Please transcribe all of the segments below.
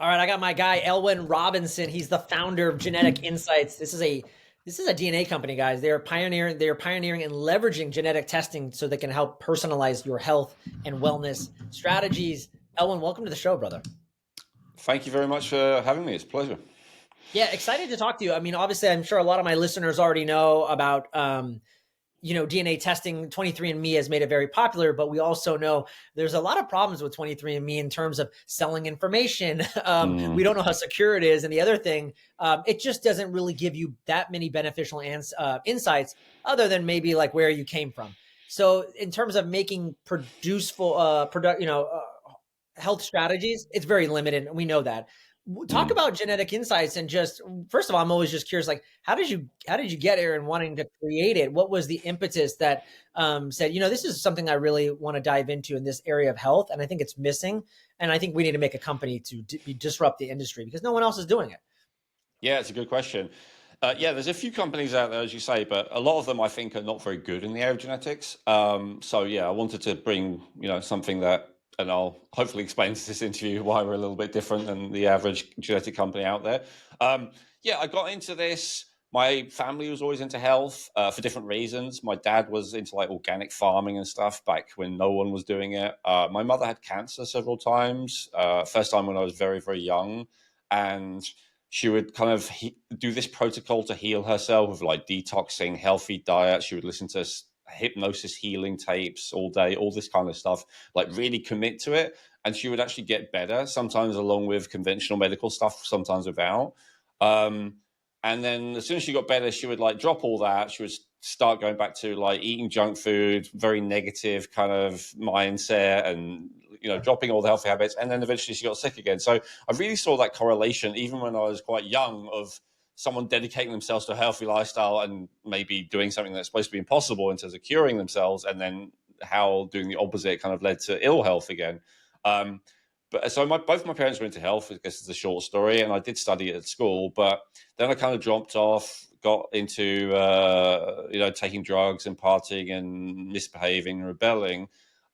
All right, I got my guy Elwin Robinson. He's the founder of Genetic Insights. This is a DNA company, guys. They're pioneering and leveraging genetic testing so they can help personalize your health and wellness strategies. Elwin, welcome to the show, brother. Thank you very much for having me. It's a pleasure. Yeah, excited to talk to you. I mean, obviously, I'm sure a lot of my listeners already know about DNA testing. 23andMe has made it very popular, but we also know there's a lot of problems with 23andMe in terms of selling information. We Mm, don't know how secure it is. And the other thing, it just doesn't really give you that many beneficial insights other than maybe like where you came from. So in terms of making health strategies, it's very limited. And we know that. Talk mm. about genetic insights and just first of all, I'm always just curious, like how did you get here and wanting to create it? What was the impetus that said, this is something I really want to dive into in this area of health, and I think it's missing, and I think we need to make a company to disrupt the industry because no one else is doing it. Yeah, it's a good question. Yeah, there's a few companies out there, as you say, but a lot of them I think are not very good in the area of genetics. So yeah, I wanted to bring something that, and I'll hopefully explain to this interview why we're a little bit different than the average genetic company out there. Yeah, I got into this. My family was always into health for different reasons. My dad was into like organic farming and stuff back when no one was doing it. My mother had cancer several times. First time when I was very, very young, and she would kind of do this protocol to heal herself with like detoxing, healthy diet. She would listen to hypnosis healing tapes all day, all this kind of stuff, like really commit to it. And she would actually get better, sometimes along with conventional medical stuff, sometimes without. Um, and then as soon as she got better, she would like drop all that. She would start going back to like eating junk food, very negative kind of mindset, and dropping all the healthy habits. And then eventually she got sick again. So I really saw that correlation, even when I was quite young, of someone dedicating themselves to a healthy lifestyle and maybe doing something that's supposed to be impossible in terms of curing themselves, and then how doing the opposite kind of led to ill health again. Um, but so both my parents were into health. I guess it's a short story, and I did study it at school. But then I kind of dropped off, got into taking drugs and partying and misbehaving and rebelling.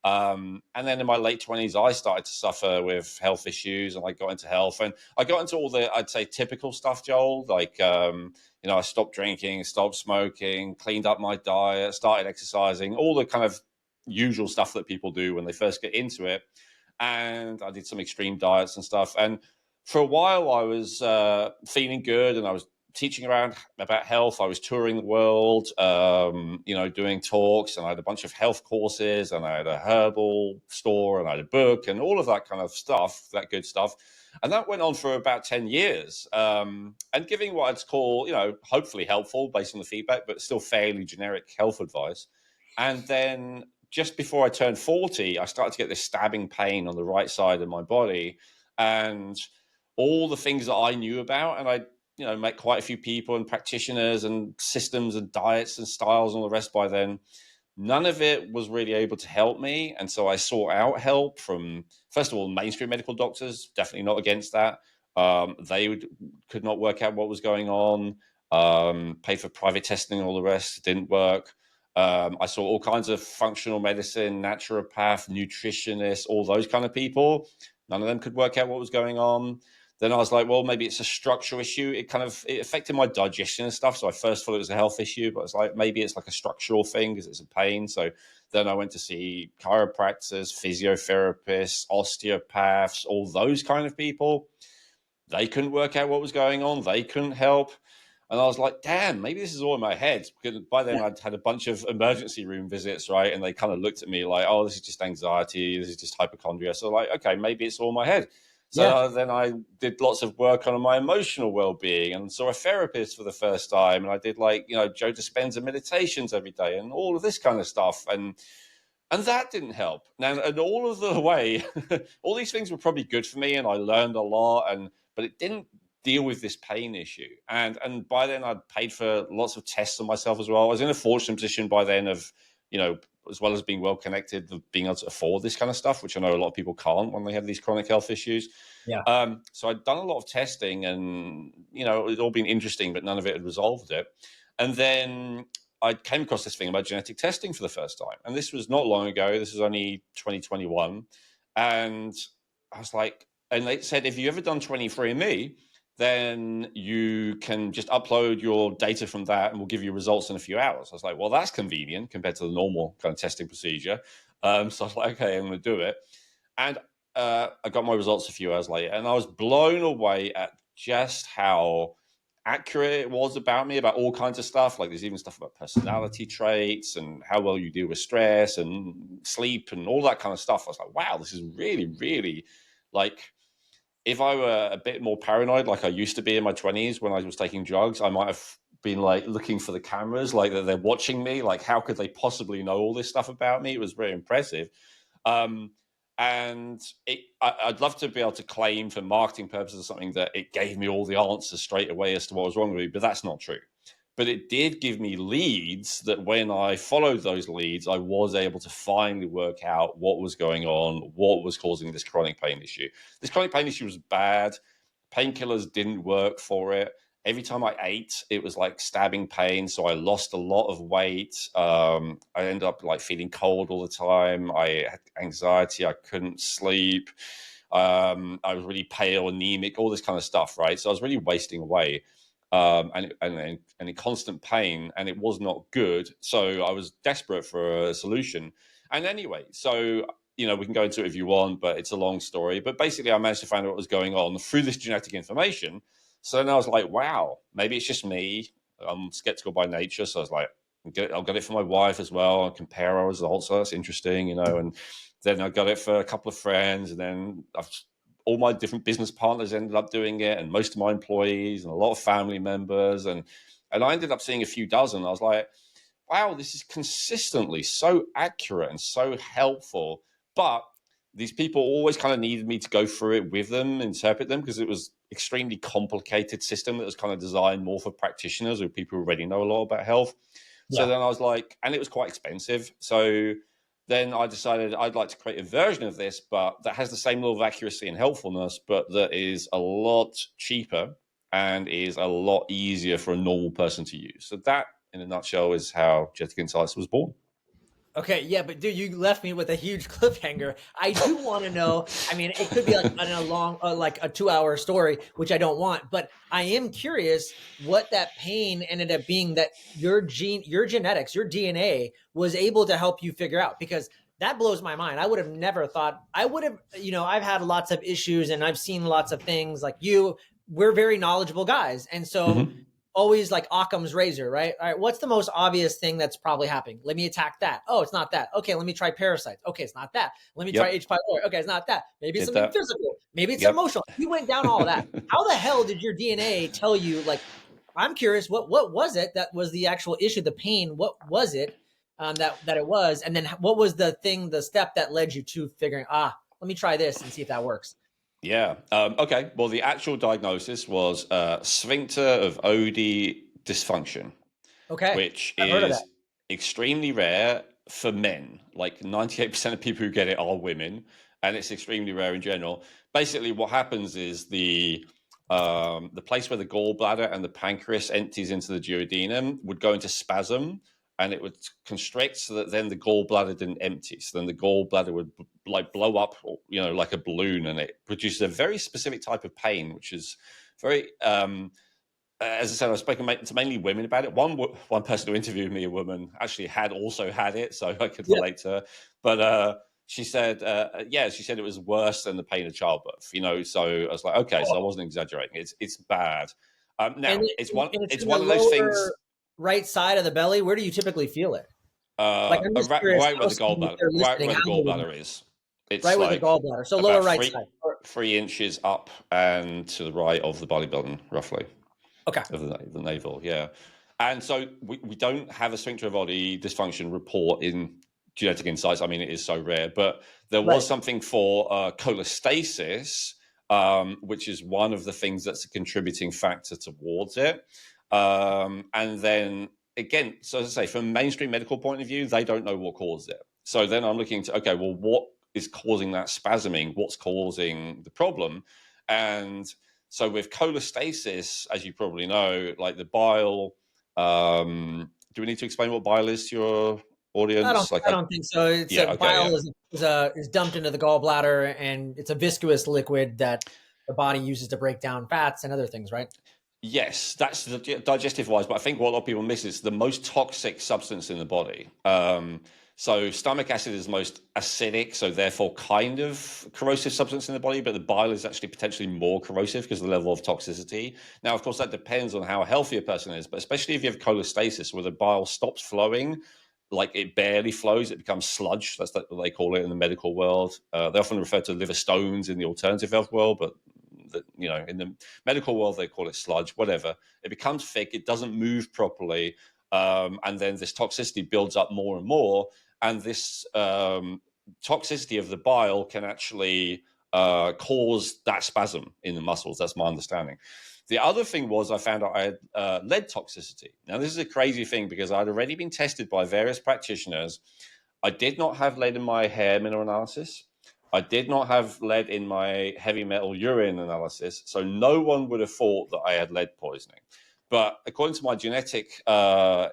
And then in my late 20s, I started to suffer with health issues, and I got into health, and I got into all the, I'd say, typical stuff, Joel. Like, I stopped drinking, stopped smoking, cleaned up my diet, started exercising, all the kind of usual stuff that people do when they first get into it. And I did some extreme diets and stuff. And for a while, I was feeling good, and I was teaching around about health. I was touring the world, doing talks, and I had a bunch of health courses, and I had a herbal store, and I had a book, and all of that kind of stuff, that good stuff. And that went on for about 10 years, and giving what I'd call, hopefully helpful based on the feedback, but still fairly generic health advice. And then just before I turned 40, I started to get this stabbing pain on the right side of my body. And all the things that I knew about, and I met quite a few people and practitioners and systems and diets and styles and all the rest by then. None of it was really able to help me. And so I sought out help from, first of all, mainstream medical doctors, definitely not against that. Could not work out what was going on, paid for private testing and all the rest, didn't work. I saw all kinds of functional medicine, naturopath, nutritionists, all those kind of people. None of them could work out what was going on. Then I was like, well, maybe it's a structural issue. It affected my digestion and stuff. So I first thought it was a health issue, but it's like maybe it's like a structural thing because it's a pain. So then I went to see chiropractors, physiotherapists, osteopaths, all those kind of people. They couldn't work out what was going on. They couldn't help. And I was like, damn, maybe this is all in my head. Because by then Yeah, I'd had a bunch of emergency room visits, right? And they kind of looked at me like, oh, this is just anxiety. This is just hypochondria. So like, okay, maybe it's all in my head. So yeah. then I did lots of work on my emotional well-being and saw a therapist for the first time. And I did like, Joe Dispenza meditations every day and all of this kind of stuff. And that didn't help. Now, and all of the way, all these things were probably good for me, and I learned a lot. But it didn't deal with this pain issue. And by then, I'd paid for lots of tests on myself as well. I was in a fortunate position by then of, as well as being well connected, of being able to afford this kind of stuff, which I know a lot of people can't when they have these chronic health issues. Yeah. So I'd done a lot of testing, and it'd all been interesting, but none of it had resolved it. And then I came across this thing about genetic testing for the first time. And this was not long ago. This was only 2021. And I was like, and they said, if you ever done 23andMe, then you can just upload your data from that and we'll give you results in a few hours. I was like, well, that's convenient compared to the normal kind of testing procedure. So I was like, okay, I'm going to do it. And I got my results a few hours later, and I was blown away at just how accurate it was about me, about all kinds of stuff. Like there's even stuff about personality traits and how well you deal with stress and sleep and all that kind of stuff. I was like, wow, this is really, really like, if I were a bit more paranoid, like I used to be in my 20s when I was taking drugs, I might have been like looking for the cameras, like that they're watching me. Like, how could they possibly know all this stuff about me? It was very impressive. Um, and I'd love to be able to claim for marketing purposes or something that it gave me all the answers straight away as to what was wrong with me, but that's not true. But it did give me leads that when I followed those leads, I was able to finally work out what was going on, what was causing this chronic pain issue. This chronic pain issue was bad. Painkillers didn't work for it. Every time I ate, it was like stabbing pain. So I lost a lot of weight. I ended up like feeling cold all the time. I had anxiety. I couldn't sleep. I was really pale, anemic, all this kind of stuff, right? So I was really wasting away. And in constant pain, and it was not good. So I was desperate for a solution. And anyway, so we can go into it if you want, but it's a long story. But basically, I managed to find out what was going on through this genetic information. So then I was like, wow, maybe it's just me. I'm skeptical by nature, so I was like, I'll get it for my wife as well. I'll compare our results. So that's interesting, And then I got it for a couple of friends, and then all my different business partners ended up doing it, and most of my employees and a lot of family members, and I ended up seeing a few dozen. I was like, wow, this is consistently so accurate and so helpful. But these people always kind of needed me to go through it with them, interpret them, because it was extremely complicated system that was kind of designed more for practitioners or people who already know a lot about health. So Yeah. then I was like, and it was quite expensive. So then I decided I'd like to create a version of this, but that has the same level of accuracy and helpfulness, but that is a lot cheaper and is a lot easier for a normal person to use. So that, in a nutshell, is how Genetic Insights was born. Okay, yeah, but dude, you left me with a huge cliffhanger. I do want to know. I mean, it could be like a long, like a 2 hour story, which I don't want. But I am curious what that pain ended up being that your genetics, your DNA was able to help you figure out. Because that blows my mind. I would have never thought. I would have, I've had lots of issues and I've seen lots of things. Like you, we're very knowledgeable guys, and so Mm-hmm. always like Occam's razor, right? All right, what's the most obvious thing that's probably happening? Let me attack that. Oh, it's not that. Okay, let me try parasites. Okay, it's not that. Let me try Yep. H. pylori. Okay, it's not that. Maybe it's Did something that. physical. Maybe it's Yep. emotional. You went down all of that. How the hell did your DNA tell you? Like, I'm curious. What was it that was the actual issue? The pain. What was it that it was? And then what was the thing, the step that led you to figuring? Let me try this and see if that works. Yeah. Okay. Well, the actual diagnosis was sphincter of Oddi dysfunction, Okay, which I've heard of that. is extremely rare for men. Like 98% of people who get it are women, and it's extremely rare in general. Basically, what happens is the place where the gallbladder and the pancreas empties into the duodenum would go into spasm, and it would constrict so that then the gallbladder didn't empty. So then the gallbladder would like blow up, like a balloon, and it produces a very specific type of pain, which is very as I said, I've spoken to mainly women about it. One person who interviewed me, a woman, actually had also had it, so I could Yeah. relate to her. But she said, she said it was worse than the pain of childbirth. So I was like, okay, so I Oh. wasn't exaggerating. It's bad. And, Now and it's it's in the one of those things. lower right side of the belly. Where do you typically feel it? Like, I'm just curious Right where how the someone, if gallbladder, they're right listening where out the would know. gallbladder is. It's Right where the like gallbladder. So lower about right side. 3 inches up and to the right of the belly button, roughly. Okay. Of the navel, yeah. And so we don't have a sphincter of Oddi dysfunction report in Genetic Insights. I mean, it is so rare, but there was Right. something for cholestasis, which is one of the things that's a contributing factor towards it. And then again, so as I say, from a mainstream medical point of view, they don't know what caused it. So then I'm looking to, okay, well, what is causing that spasming? What's causing the problem? And so with cholestasis, as you probably know, like the bile, do we need to explain what bile is to your audience? I don't think so. It's a Yeah, okay, bile yeah. is dumped into the gallbladder, and it's a viscous liquid that the body uses to break down fats and other things, right? Yes, that's the digestive wise, but I think what a lot of people miss is the most toxic substance in the body. So stomach acid is the most acidic, so therefore kind of corrosive substance in the body, but the bile is actually potentially more corrosive because of the level of toxicity. Now, of course, that depends on how healthy a person is, but especially if you have cholestasis, where the bile stops flowing, like it barely flows, it becomes sludge. That's what they call it in the medical world. They often refer to liver stones in the alternative health world, but in the medical world they call it sludge. Whatever, it becomes thick. It doesn't move properly, and then this toxicity builds up more and more. And this toxicity of the bile can actually cause that spasm in the muscles. That's my understanding. The other thing was I found out I had lead toxicity. Now, this is a crazy thing because I'd already been tested by various practitioners. I did not have lead in my hair mineral analysis. I did not have lead in my heavy metal urine analysis. So no one would have thought that I had lead poisoning. But according to my genetic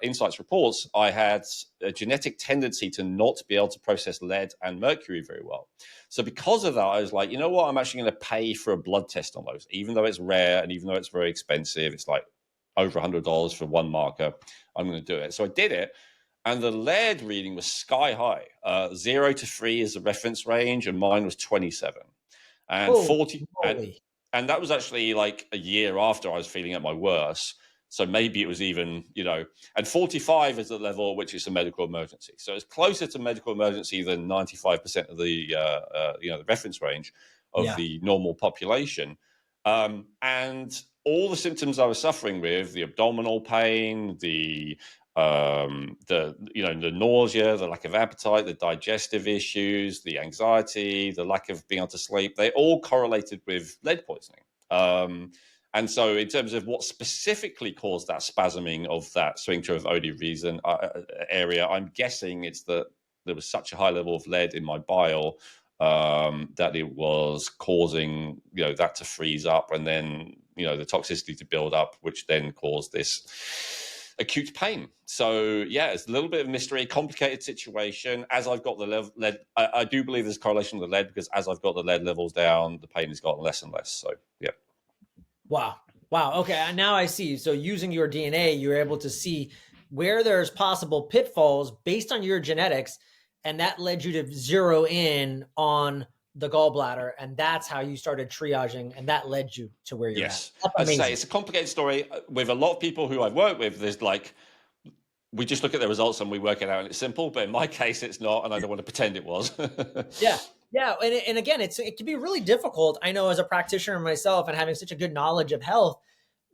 insights reports, I had a genetic tendency to not be able to process lead and mercury very well. So because of that, I was like, you know what? I'm actually going to pay for a blood test on those, even though it's rare and even though it's very expensive. It's like over $100 for one marker. I'm going to do it. So I did it. And the lead reading was sky high. 0 to 3 is the reference range, and mine was 27. And Oh, 40, moly. and that was actually like a year after I was feeling at my worst. So maybe it was even, and 45 is the level at which it's a medical emergency. So it's closer to medical emergency than 95% of the reference range of Yeah. the normal population. And all the symptoms I was suffering with, the abdominal pain, the nausea, the lack of appetite, the digestive issues, the anxiety, the lack of being able to sleep, they all correlated with lead poisoning. And so in terms of what specifically caused that spasming of that sphincter of Oddi reason area, I'm guessing it's that there was such a high level of lead in my bile that it was causing that to freeze up, and then the toxicity to build up, which then caused this acute pain. So yeah, it's a little bit of mystery, complicated situation. As I've got the lead, I do believe there's a correlation with the lead, because as I've got the lead levels down, the pain has gotten less and less. So yeah. Wow. Wow. Okay. Now I see. So using your DNA, you're able to see where there's possible pitfalls based on your genetics. And that led you to zero in on the gallbladder. And that's how you started triaging. And that led you to where you're at. Yes, That's as I say, amazing. it's a complicated story. With a lot of people who I've worked with, there's like, we just look at the results and we work it out, and it's simple. But in my case, it's not, and I don't want to pretend it was. Yeah. Yeah. And again, it can be really difficult. I know, as a practitioner myself and having such a good knowledge of health,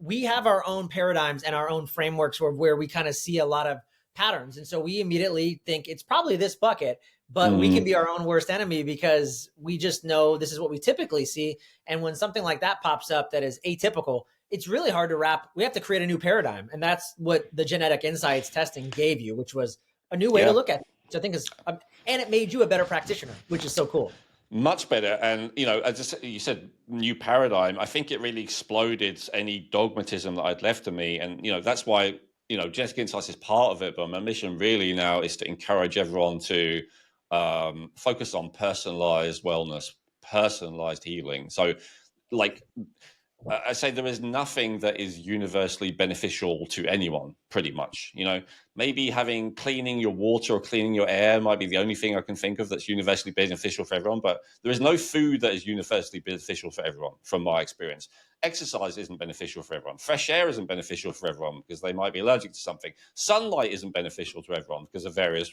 we have our own paradigms and our own frameworks where we kind of see a lot of patterns. And so we immediately think it's probably this bucket, but we can be our own worst enemy because we just know this is what we typically see. And when something like that pops up that is atypical, it's really hard to wrap. We have to create a new paradigm. And that's what the genetic insights testing gave you, which was a new way to Yeah. look at it, which I think is, and it made you a better practitioner, which is so cool. Much better. And, as you said, new paradigm, I think it really exploded any dogmatism that I'd left to me. And, that's why, genetic insights is part of it. But my mission really now is to encourage everyone to focus on personalized wellness, personalized healing. So, like, I say there is nothing that is universally beneficial to anyone, pretty much. Maybe having cleaning your water or cleaning your air might be the only thing I can think of that's universally beneficial for everyone. But there is no food that is universally beneficial for everyone, from my experience. Exercise isn't beneficial for everyone. Fresh air isn't beneficial for everyone because they might be allergic to something. Sunlight isn't beneficial to everyone because of various,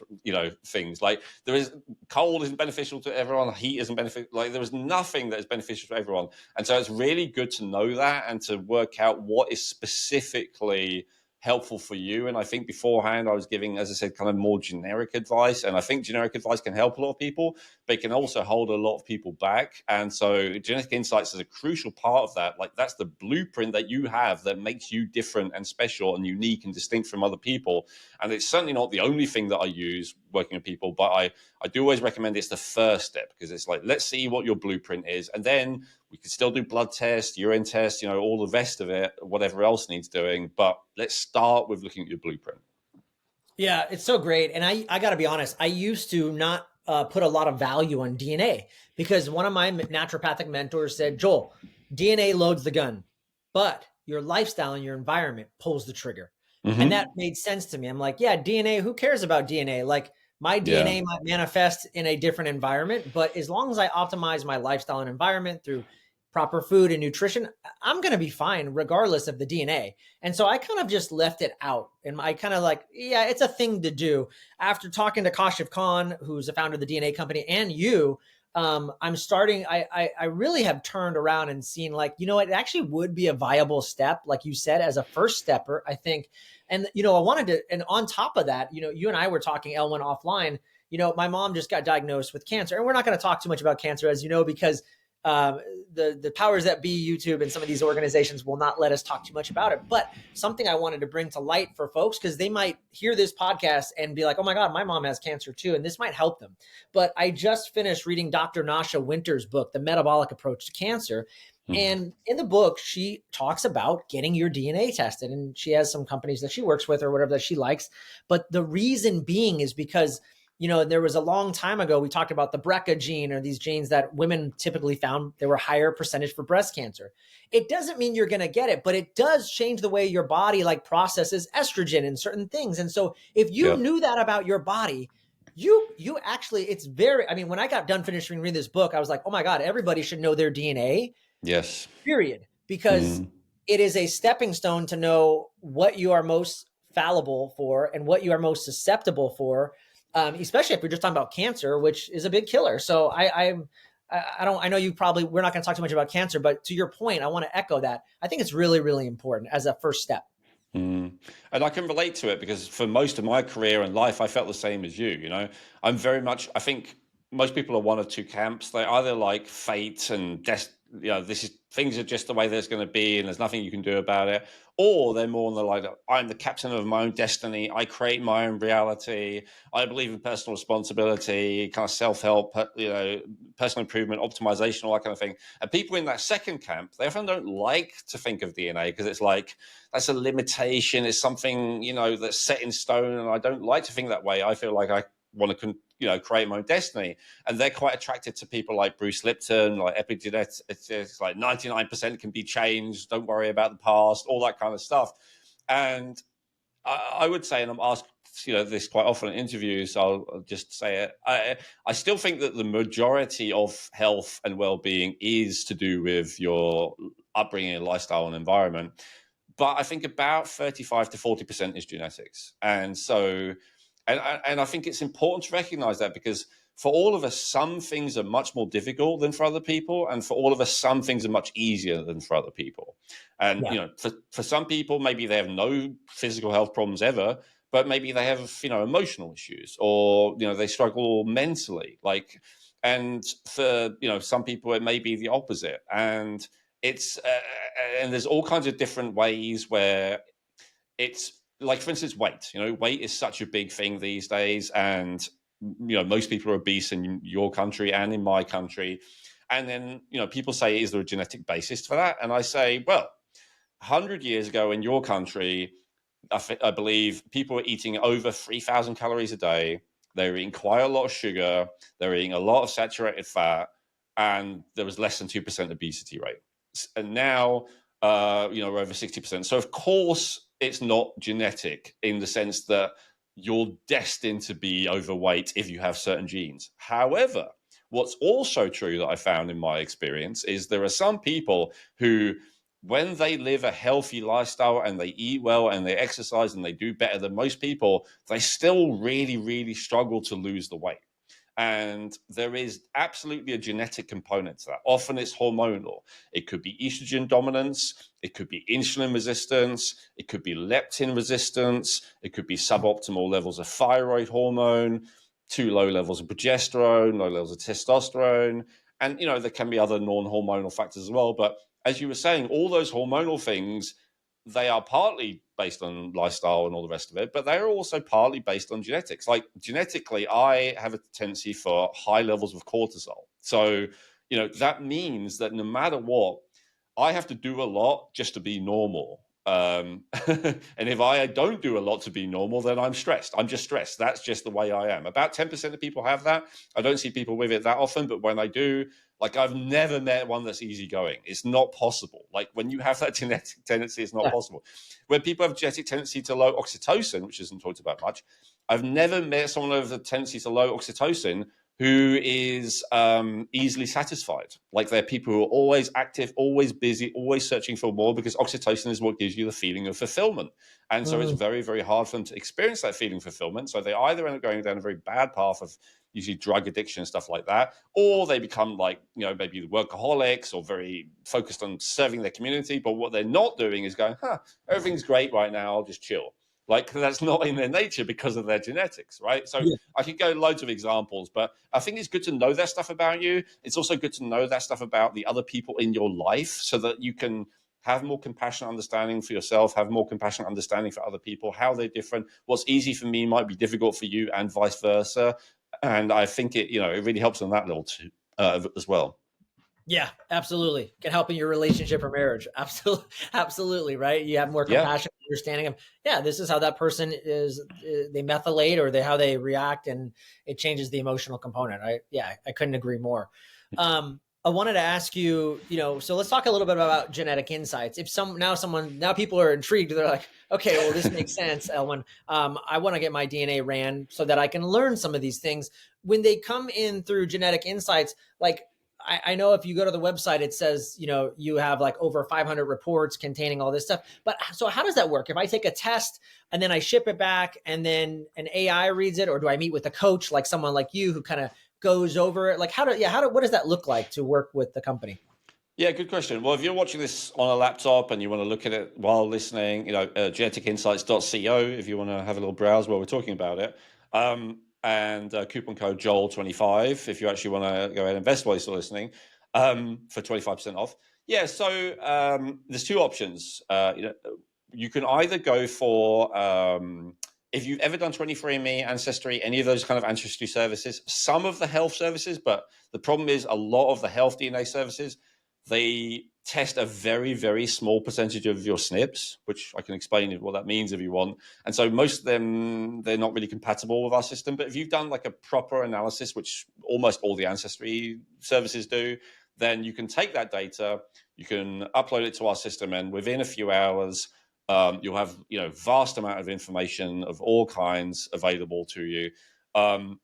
things. Like there is cold isn't beneficial to everyone. Heat isn't beneficial. Like there is nothing that is beneficial to everyone. And so it's really good to know that and to work out what is specifically helpful for you. And I think beforehand I was giving, as I said, kind of more generic advice. And I think generic advice can help a lot of people, but it can also hold a lot of people back. And so genetic insights is a crucial part of that. Like that's the blueprint that you have that makes you different and special and unique and distinct from other people. And it's certainly not the only thing that I use working with people, but I do always recommend it's the first step, because it's like, let's see what your blueprint is. And then we can still do blood tests, urine tests, all the rest of it, whatever else needs doing. But let's start with looking at your blueprint. Yeah, it's so great. And I got to be honest, I used to not put a lot of value on DNA because one of my naturopathic mentors said, Joel, DNA loads the gun, but your lifestyle and your environment pulls the trigger. And that Hmm. made sense to me. I'm like, yeah, DNA, who cares about DNA? Like my Yeah. DNA might manifest in a different environment, but as long as I optimize my lifestyle and environment through proper food and nutrition, I'm going to be fine regardless of the DNA. And so I kind of just left it out. And I kind of like, yeah, it's a thing to do. After talking to Kashif Khan, who's the founder of the DNA company, and you, I'm starting, I really have turned around and seen like, you know, it actually would be a viable step, like you said, as a first stepper, I think. And, you know, I wanted to, and on top of that, you know, you and I were talking, Elwin, offline. You know, my mom just got diagnosed with cancer. And we're not going to talk too much about cancer, as you know, because um, the powers that be, YouTube and some of these organizations will not let us talk too much about it. But something I wanted to bring to light for folks because they might hear this podcast and be like, "Oh my God, my mom has cancer too," and this might help them. But I just finished reading Dr. Nasha Winter's book, The Metabolic Approach to Cancer. Mm. And in the book, she talks about getting your DNA tested, and she has some companies that she works with or whatever that she likes. But the reason being is because you know, there was a long time ago, we talked about the BRCA gene or these genes that women typically found there were higher percentage for breast cancer. It doesn't mean you're going to get it, but it does change the way your body like processes estrogen and certain things. And so if you Yeah. knew that about your body, you actually, it's very, I mean, when I got done finishing reading this book, I was like, oh my God, everybody should know their DNA, Yes. period, because Mm. it is a stepping stone to know what you are most fallible for and what you are most susceptible for, especially if you're just talking about cancer, which is a big killer. So I don't, I know you probably, we're not going to talk too much about cancer, but to your point, I want to echo that. I think it's really, really important as a first step. Mm. And I can relate to it because for most of my career and life, I felt the same as you. You know, I'm very much, I think most people are one of two camps. They either like fate and you know, this is things are just the way there's going to be and there's nothing you can do about it. Or they're more on the like, I'm the captain of my own destiny. I create my own reality. I believe in personal responsibility, kind of self help, you know, personal improvement, optimization, all that kind of thing. And people in that second camp, they often don't like to think of DNA because it's like, that's a limitation. It's something, you know, that's set in stone, and I don't like to think that way. I feel like I want to, you know, create my own destiny, and they're quite attracted to people like Bruce Lipton, like epigenetics. It's like 99% can be changed. Don't worry about the past, all that kind of stuff. And I would say, and I'm asked, you know, this quite often in interviews, so I'll just say it. I still think that the majority of health and well-being is to do with your upbringing, lifestyle, and environment, but I think about 35 to 40% is genetics. And so, and I think it's important to recognize that because for all of us, some things are much more difficult than for other people. And for all of us, some things are much easier than for other people. And, Yeah. you know, for some people, maybe they have no physical health problems ever, but maybe they have, you know, emotional issues or, you know, they struggle mentally. Like, and for, you know, some people, it may be the opposite. It's and there's all kinds of different ways where it's like, for instance, weight. You know, weight is such a big thing these days, and you know, most people are obese in your country and in my country. And then, you know, people say, is there a genetic basis for that? And I say, well, 100 years ago in your country, I believe people were eating over 3,000 calories a day. They were eating quite a lot of sugar. They were eating a lot of saturated fat, and there was less than 2% obesity rate. And now, you know, we're over 60%. So of course, it's not genetic in the sense that you're destined to be overweight if you have certain genes. However, what's also true that I found in my experience is there are some people who, when they live a healthy lifestyle and they eat well and they exercise and they do better than most people, they still really, really struggle to lose the weight. And there is absolutely a genetic component to that. Often it's hormonal. It could be estrogen dominance. It could be insulin resistance. It could be leptin resistance. It could be suboptimal levels of thyroid hormone, too low levels of progesterone, low levels of testosterone. And, you know, there can be other non-hormonal factors as well. But as you were saying, all those hormonal things, they are partly based on lifestyle and all the rest of it, but they're also partly based on genetics. Like genetically, I have a tendency for high levels of cortisol. So, you know, that means that no matter what, I have to do a lot just to be normal. And if I don't do a lot to be normal, then I'm stressed. I'm just stressed. That's just the way I am. About 10% of people have that. I don't see people with it that often, but when I do, like, I've never met one that's easygoing. It's not possible. Like, when you have that genetic tendency, it's not Yeah. possible. When people have genetic tendency to low oxytocin, which isn't talked about much, I've never met someone with a tendency to low oxytocin who is easily satisfied. Like, they're people who are always active, always busy, always searching for more, because oxytocin is what gives you the feeling of fulfillment. And so it's Mm. very, very hard for them to experience that feeling of fulfillment. So they either end up going down a very bad path of usually drug addiction and stuff like that, or they become, like, maybe workaholics or very focused on serving their community. But what they're not doing is going, everything's great right now, I'll just chill. Like, that's not in their nature because of their genetics, right? So Yeah. I could go loads of examples, but I think it's good to know that stuff about you. It's also good to know that stuff about the other people in your life, so that you can have more compassionate understanding for yourself, have more compassionate understanding for other people, how they're different. What's easy for me might be difficult for you, and vice versa. And I think it really helps on that level too, as well. Yeah, absolutely. Can help in your relationship or marriage. Absolutely, absolutely. Right. You have more Yeah. compassion, understanding of, yeah, this is how that person is. They methylate, or how they react, and it changes the emotional component. I couldn't agree more. I wanted to ask you, so let's talk a little bit about genetic insights. If now people are intrigued, they're like, okay, well, this makes sense, Elwin. I want to get my DNA ran so that I can learn some of these things. When they come in through genetic insights, like, I know if you go to the website, it says, you have like over 500 reports containing all this stuff. But so how does that work? If I take a test and then I ship it back and then an AI reads it, or do I meet with a coach, like someone like you, who kind of goes over it? Like, what does that look like to work with the company? Yeah, good question. Well, if you're watching this on a laptop and you want to look at it while listening, geneticinsights.co, if you want to have a little browse while we're talking about it. And coupon code Joel25 if you actually want to go ahead and invest while you're still listening, for 25% off. Yeah, so there's two options. You can either go for, if you've ever done 23andMe, Ancestry, any of those kind of ancestry services, some of the health services, but the problem is a lot of the health DNA services, they test a very, very small percentage of your SNPs, which I can explain what that means if you want. And so most of them, they're not really compatible with our system. But if you've done like a proper analysis, which almost all the ancestry services do, then you can take that data, you can upload it to our system, and within a few hours, you'll have vast amount of information of all kinds available to you.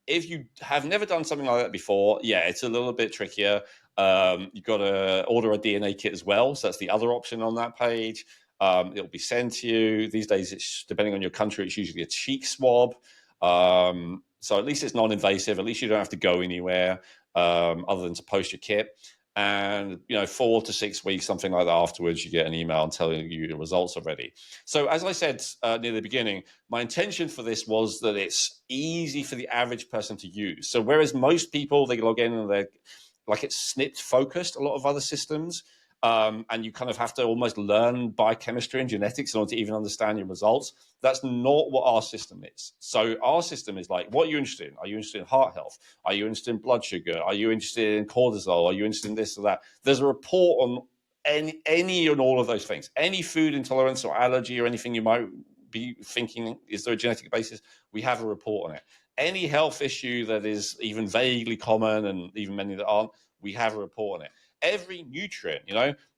If you have never done something like that before, yeah, it's a little bit trickier. You've got to order a DNA kit as well. So that's the other option on that page. It'll be sent to you. These days, it's depending on your country, it's usually a cheek swab. So at least it's non-invasive. At least you don't have to go anywhere other than to post your kit. And 4 to 6 weeks, something like that, afterwards, you get an email telling you the results are ready. So as I said near the beginning, my intention for this was that it's easy for the average person to use. So whereas most people, they log in and they're like, it's SNP focused, a lot of other systems, and you kind of have to almost learn biochemistry and genetics in order to even understand your results. That's not what our system is. So our system is like, what are you interested in? Are you interested in heart health? Are you interested in blood sugar? Are you interested in cortisol? Are you interested in this or that? There's a report on any and all of those things. Any food intolerance or allergy or anything you might be thinking, is there a genetic basis? We have a report on it. Any health issue that is even vaguely common, and even many that aren't, we have a report on it. Every nutrient,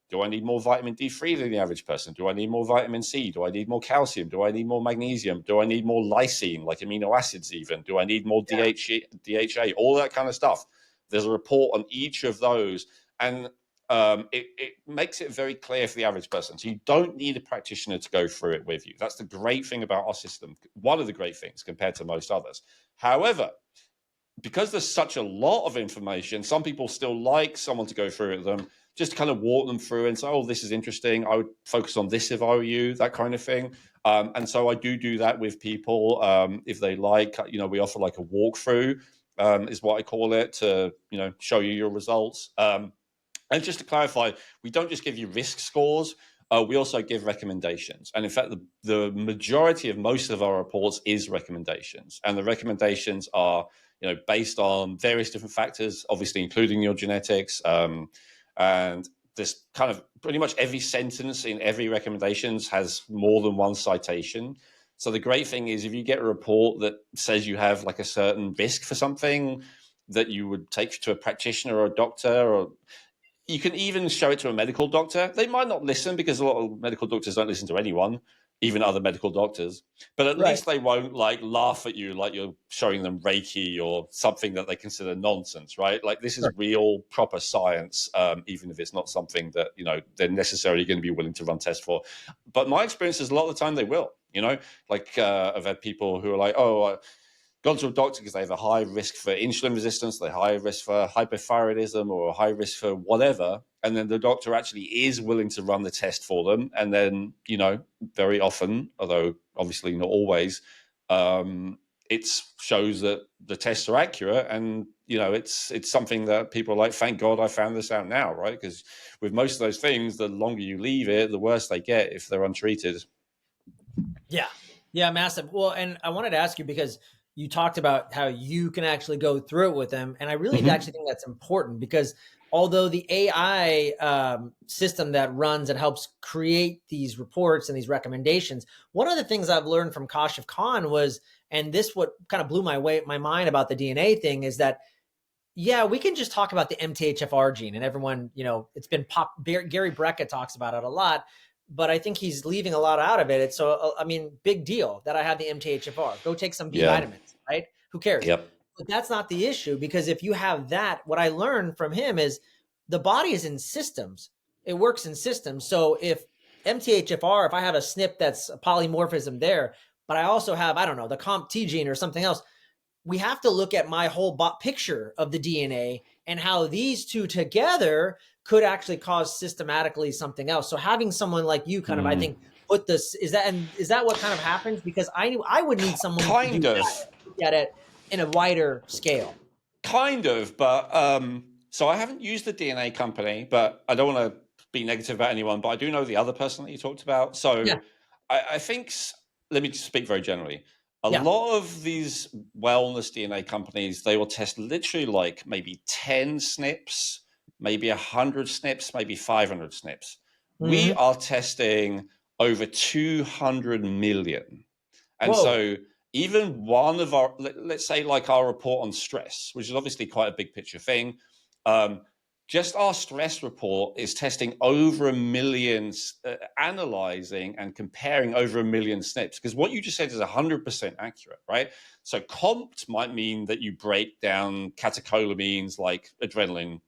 do I need more vitamin D3 than the average person? Do I need more vitamin C? Do I need more calcium? Do I need more magnesium? Do I need more lysine, like amino acids even? Do I need more DHA? All that kind of stuff. There's a report on each of those. And it makes it very clear for the average person. So you don't need a practitioner to go through it with you. That's the great thing about our system. One of the great things compared to most others. However, because there's such a lot of information, some people still like someone to go through it with them, just to kind of walk them through and say, oh, this is interesting. I would focus on this if I were you, that kind of thing. And so I do that with people if they like. We offer like a walkthrough, is what I call it, to show you your results. And just to clarify, we don't just give you risk scores. We also give recommendations. And in fact, the majority of most of our reports is recommendations. And the recommendations are based on various different factors, obviously including your genetics. And there's kind of pretty much every sentence in every recommendations has more than one citation. So the great thing is if you get a report that says you have like a certain risk for something that you would take to a practitioner or a doctor, or you can even show it to a medical doctor. They might not listen because a lot of medical doctors don't listen to anyone, even other medical doctors. But at Right. least they won't like laugh at you like you're showing them Reiki or something that they consider nonsense, right? Like this is Sure. real, proper science, even if it's not something that they're necessarily going to be willing to run tests for. But my experience is a lot of the time they will. Like I've had people who are like, oh, gone to a doctor because they have a high risk for insulin resistance, they high risk for hypothyroidism, or a high risk for whatever. And then the doctor actually is willing to run the test for them. And then, very often, although obviously not always, it shows that the tests are accurate. And, it's something that people are like, thank God I found this out now, right? Because with most of those things, the longer you leave it, the worse they get if they're untreated. Yeah. Yeah, massive. Well, and I wanted to ask you because you talked about how you can actually go through it with them. And I really Mm-hmm. actually think that's important because although the AI system that runs and helps create these reports and these recommendations, one of the things I've learned from Kashif Khan was, and this what kind of blew my mind about the DNA thing is that yeah, we can just talk about the MTHFR gene and everyone, it's been Gary Brecka talks about it a lot, but I think he's leaving a lot out of it. It's so, I mean, big deal that I have the MTHFR. Go take some B Yeah. vitamins, right? Who cares? Yep. But that's not the issue because if you have that, what I learned from him is the body is in systems. It works in systems. So if MTHFR, if I have a SNP that's a polymorphism there, but I also have, I don't know, the COMT gene or something else, we have to look at my whole picture of the DNA and how these two together could actually cause systematically something else. So having someone like you kind of, I think, put this, is that what kind of happens? Because I would need someone to do Kind that of. and look at it in a wider scale. Kind of, but so I haven't used the DNA company, but I don't want to be negative about anyone, but I do know the other person that you talked about. So Yeah. I think, let me just speak very generally. A Yeah. lot of these wellness DNA companies, they will test literally like maybe 10 SNPs, maybe 100 SNPs, maybe 500 SNPs. We Mm-hmm. are testing over 200 million. And Whoa. so even one of our, let's say like our report on stress, which is obviously quite a big picture thing, um, just our stress report is testing over a million, analyzing and comparing over a million SNPs. Because what you just said is 100% accurate, right? So COMT might mean that you break down catecholamines like adrenaline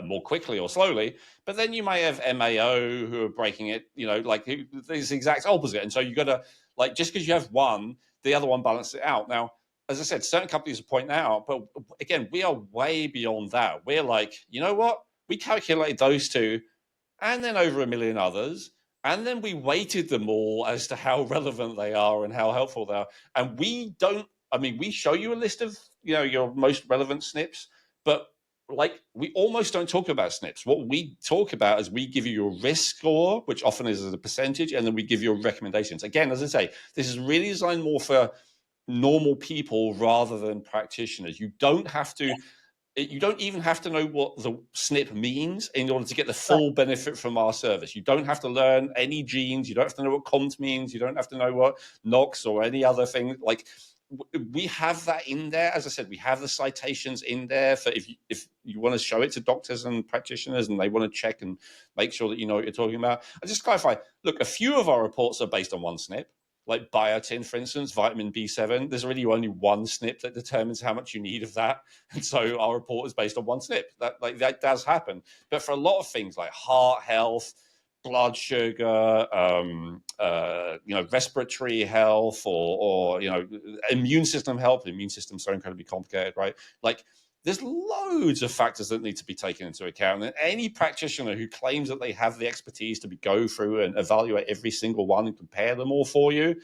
more quickly or slowly, but then you may have MAO who are breaking it, like this exact opposite. And so you got to, like, just because you have one, the other one balances it out. Now, as I said, certain companies are pointing out, but again, we are way beyond that. We're like, you know what? We calculated those two and then over a million others. And then we weighted them all as to how relevant they are and how helpful they are. And we don't, I mean, we show you a list of, your most relevant SNPs, but like we almost don't talk about SNPs. What we talk about is we give you your risk score, which often is a percentage, and then we give you recommendations. Again, as I say, this is really designed more for normal people rather than practitioners. You don't even have to know what the SNP means in order to get the Right. full benefit from our service. You don't have to learn any genes. You don't have to know what COMT means. You don't have to know what NOx or any other thing. Like we have that in there. As I said, we have the citations in there for if you want to show it to doctors and practitioners and they want to check and make sure that you know what you're talking about. I just clarify. Look, a few of our reports are based on one SNP. Like biotin, for instance, vitamin B7, there's really only one SNP that determines how much you need of that. And so our report is based on one SNP. That does happen. But for a lot of things like heart health, blood sugar, respiratory health, or immune system health. The immune system's so incredibly complicated, right? Like there's loads of factors that need to be taken into account. And any practitioner who claims that they have the expertise to go through and evaluate every single one and compare them all for you,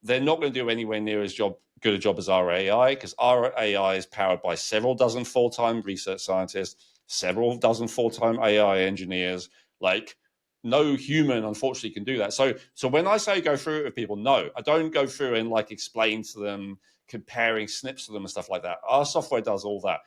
they're not going to do anywhere near as good a job as our AI, because our AI is powered by several dozen full-time research scientists, several dozen full-time AI engineers. Like no human, unfortunately, can do that. So when I say go through it with people, no, I don't go through and like explain to them, comparing SNPs to them and stuff like that. Our software does all that.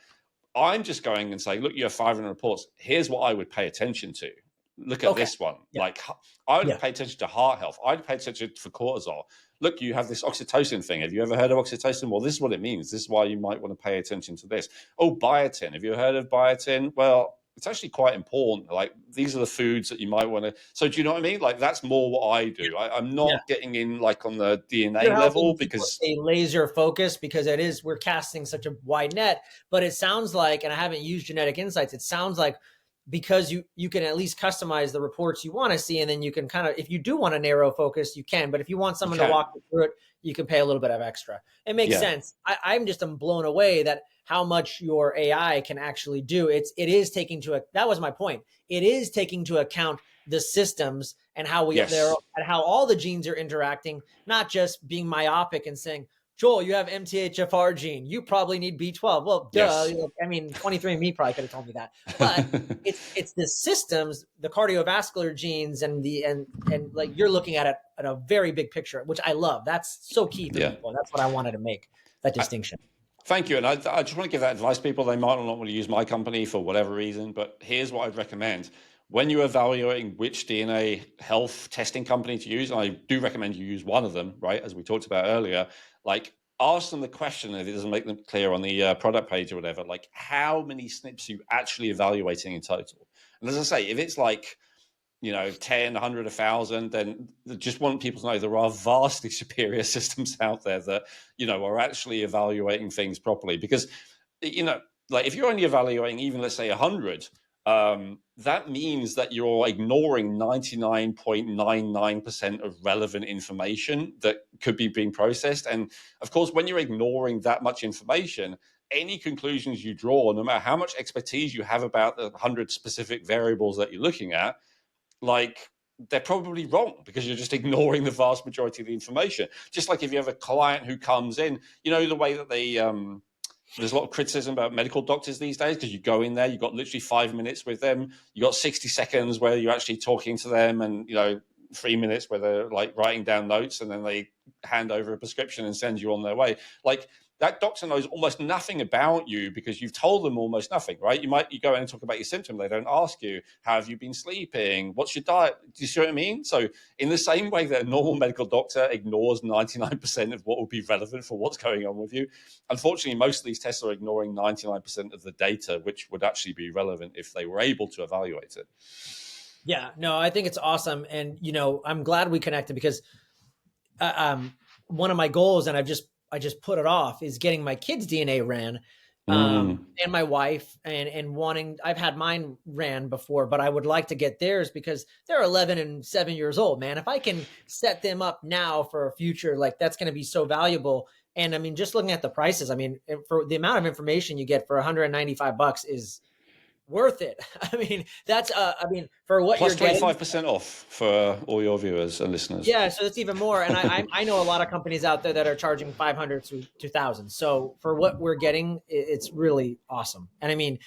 I'm just going and saying, look, you have 500 reports. Here's what I would pay attention to. look at Okay. this one. Yeah. Like, I would Yeah. pay attention to heart health. I'd pay attention for cortisol. Look, you have this oxytocin thing. Have you ever heard of oxytocin? Well, this is what it means. This is why you might want to pay attention to this. Oh, biotin. Have you heard of biotin? Well, it's actually quite important. Like, these are the foods that you might want to. So, do you know what I mean? Like, that's more what I do. I'm Yeah. not getting in like on the DNA You're level helping people because, stay laser focused because we're casting such a wide net. But it sounds like, and I haven't used genetic insights, it sounds like because you can at least customize the reports you want to see, and then you can kind of, if you do want to narrow focus, you can. But if you want you someone to can. walk you through it, you can pay a little bit of extra. It makes Yeah. sense. I'm blown away that how much your AI can actually do. It is taking to that was my point. It is taking to account the systems and how Yes. and how all the genes are interacting, not just being myopic and saying, Joel, you have MTHFR gene. You probably need B12. Well, duh. Yes. I mean, 23andMe probably could have told me that. But it's the systems, the cardiovascular genes, and like you're looking at it at a very big picture, which I love. That's so key for Yeah. people. That's what I wanted to make, that distinction. Thank you. And I just want to give that advice. People, they might not want to use my company for whatever reason, but here's what I'd recommend. When you're evaluating which DNA health testing company to use, and I do recommend you use one of them, right, as we talked about earlier, like ask them the question, if it doesn't make them clear on the product page or whatever, like how many SNPs are you actually evaluating in total? And as I say, if it's like, 10, 100, 1,000, then just want people to know there are vastly superior systems out there that, are actually evaluating things properly. Because, like if you're only evaluating even, let's say 100, that means that you're ignoring 99.99% of relevant information that could be being processed. And of course, when you're ignoring that much information, any conclusions you draw, no matter how much expertise you have about the 100 specific variables that you're looking at, like they're probably wrong because you're just ignoring the vast majority of the information. Just like if you have a client who comes in, the way that they there's a lot of criticism about medical doctors these days because you go in there, you've got literally 5 minutes with them, you got 60 seconds where you're actually talking to them, and 3 minutes where they're like writing down notes, and then they hand over a prescription and send you on their way. Like, that doctor knows almost nothing about you because you've told them almost nothing, right? You go in and talk about your symptom. They don't ask you, how have you been sleeping? What's your diet? Do you see what I mean? So in the same way that a normal medical doctor ignores 99% of what would be relevant for what's going on with you, unfortunately, most of these tests are ignoring 99% of the data, which would actually be relevant if they were able to evaluate it. Yeah, no, I think it's awesome. And, I'm glad we connected because one of my goals, and I just put it off, is getting my kids' DNA ran, and my wife, and wanting, I've had mine ran before, but I would like to get theirs because they're 11 and 7 years old, man. If I can set them up now for a future, like that's going to be so valuable. And I mean, just looking at the prices, I mean, for the amount of information you get for $195 is worth it. I mean, that's for what Plus you're getting. 25% off for all your viewers and listeners. Yeah, so it's even more. And I know a lot of companies out there that are charging 500 to 2,000. So for what we're getting, it's really awesome. And I mean,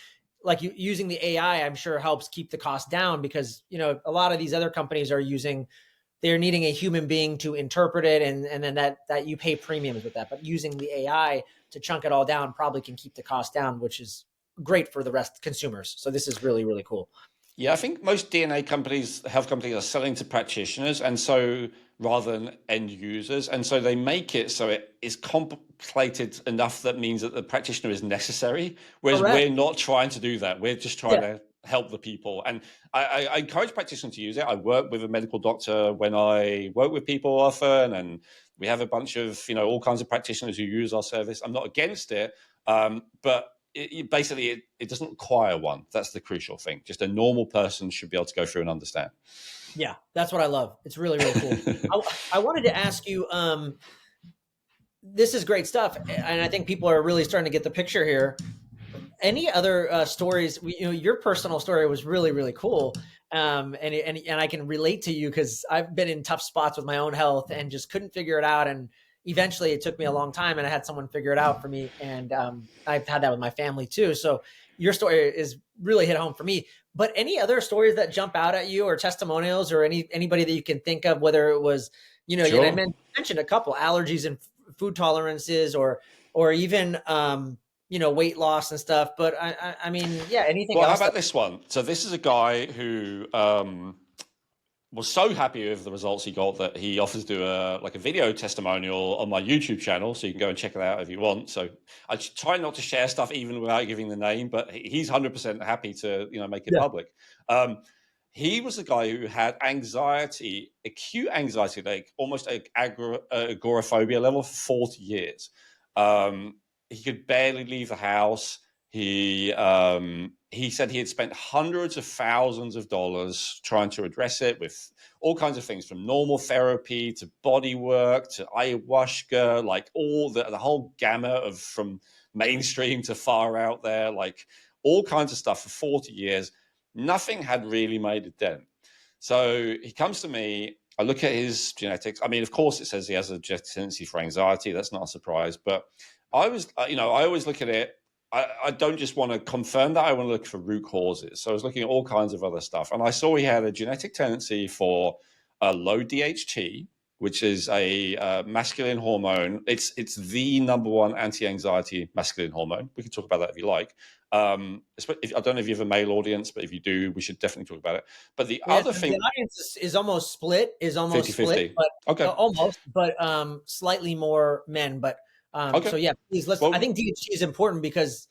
like using the AI, I'm sure helps keep the cost down because, a lot of these other companies they're needing a human being to interpret it. And then that you pay premiums with that, but using the AI to chunk it all down probably can keep the cost down, which is great for the rest consumers. So this is really, really cool. Yeah, I think most DNA companies, health companies, are selling to practitioners, and so rather than end users, and so they make it so it is complicated enough that means that the practitioner is necessary. Whereas Correct. we're not trying to do that. We're just trying Yeah. to help the people. And I encourage practitioners to use it. I work with a medical doctor when I work with people often, and we have a bunch of all kinds of practitioners who use our service. I'm not against it, but basically it doesn't require one. That's the crucial thing. Just a normal person should be able to go through and understand. Yeah, that's what I love. It's really, really cool. I wanted to ask you, this is great stuff. And I think people are really starting to get the picture here. Any other stories? Your personal story was really, really cool. And I can relate to you because I've been in tough spots with my own health and just couldn't figure it out. And eventually it took me a long time and I had someone figure it out for me. And I've had that with my family too. So your story is really hit home for me. But any other stories that jump out at you, or testimonials, or anybody that you can think of, whether it was, Sure. I mentioned a couple allergies and food tolerances, or even weight loss and stuff. But I mean, yeah, anything Well, how else that, about this one? So this is a guy who was so happy with the results he got that he offers to do a video testimonial on my YouTube channel, so you can go and check it out if you want. So I try not to share stuff even without giving the name, but he's 100% happy to make it yeah. public. He was a guy who had anxiety, acute anxiety, like almost agoraphobia level for 40 years. He could barely leave the house. He said he had spent hundreds of thousands of dollars trying to address it with all kinds of things, from normal therapy to body work to ayahuasca, like all the whole gamut of from mainstream to far out there, like all kinds of stuff for 40 years. Nothing had really made a dent. So he comes to me. I look at his genetics. I mean, of course, it says he has a genetic tendency for anxiety. That's not a surprise. But I always look at it. I don't just want to confirm that. I want to look for root causes. So I was looking at all kinds of other stuff, and I saw he had a genetic tendency for low DHT, which is a masculine hormone. It's the number one anti-anxiety masculine hormone. We can talk about that if you like. I don't know if you have a male audience, but if you do, we should definitely talk about it. But the Yeah, other the thing, audience is almost split, 50-50. but Okay. almost, but slightly more men. But Okay. so yeah, please let's. I Well, think DHT is important because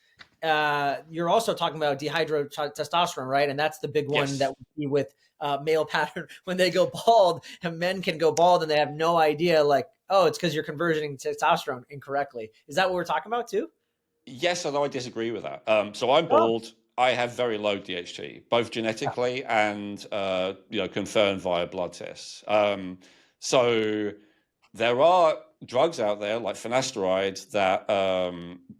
you're also talking about dihydrotestosterone, right? And that's the big one that yes. we see with male pattern when they go bald, and men can go bald and they have no idea, like, oh, it's because you're converting testosterone incorrectly. Is that what we're talking about too? Yes, although I disagree with that. So I'm Oh, bald. I have very low DHT, both genetically and confirmed via blood tests. So there are drugs out there like finasteride that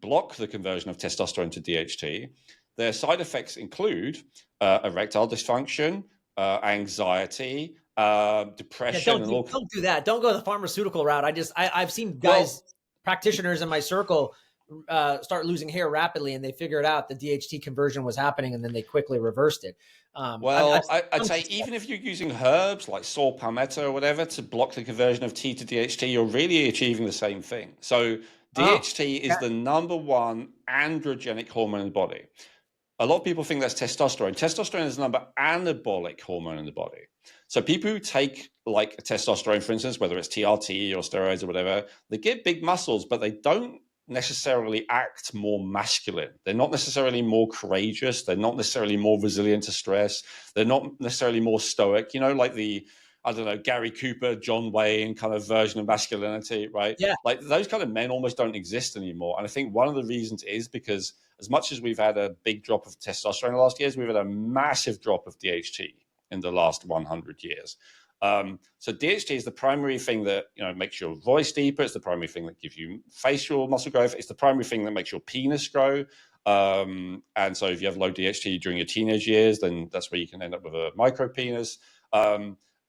block the conversion of testosterone to DHT. Their side effects include erectile dysfunction, anxiety, yeah, depression, and all. don't do that. Don't go the pharmaceutical route. I've seen Well, guys, practitioners in my circle, start losing hair rapidly, and they figured out the DHT conversion was happening, and then they quickly reversed it. I've Well, seen I'd some say success. even if you're using herbs like saw palmetto or whatever to block the conversion of T to DHT, you're really achieving the same thing. So Oh, DHT is yeah, the number one androgenic hormone in the body. A lot of people think that's testosterone. Testosterone is the number anabolic hormone in the body. So people who take like testosterone, for instance, whether it's TRT or steroids or whatever, they get big muscles, but they don't necessarily act more masculine. They're not necessarily more courageous. They're not necessarily more resilient to stress. They're not necessarily more stoic, like I don't know, Gary Cooper, John Wayne kind of version of masculinity, right? yeah, Like those kind of men almost don't exist anymore. And I think one of the reasons is because as much as we've had a big drop of testosterone in the last years, we've had a massive drop of DHT in the last 100 years. So DHT is the primary thing that makes your voice deeper. It's the primary thing that gives you facial muscle growth. It's the primary thing that makes your penis grow. And so if you have low DHT during your teenage years, then that's where you can end up with a micro penis.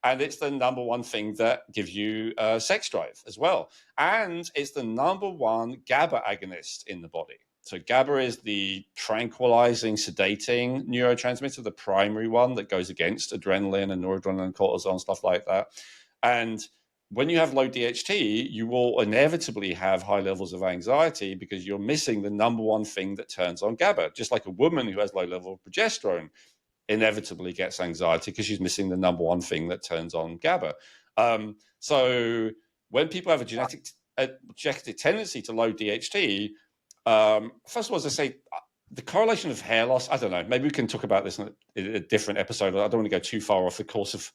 And it's the number one thing that gives you sex drive as well. And it's the number one GABA agonist in the body. So GABA is the tranquilizing, sedating neurotransmitter, the primary one that goes against adrenaline and noradrenaline, cortisol, and stuff like that. And when you have low DHT, you will inevitably have high levels of anxiety because you're missing the number one thing that turns on GABA. Just like a woman who has low level of progesterone inevitably gets anxiety because she's missing the number one thing that turns on GABA. So when people have a genetic tendency to low DHT, first of all, as I say, the correlation of hair loss, I don't know. Maybe we can talk about this in a different episode. I don't want to go too far off the course of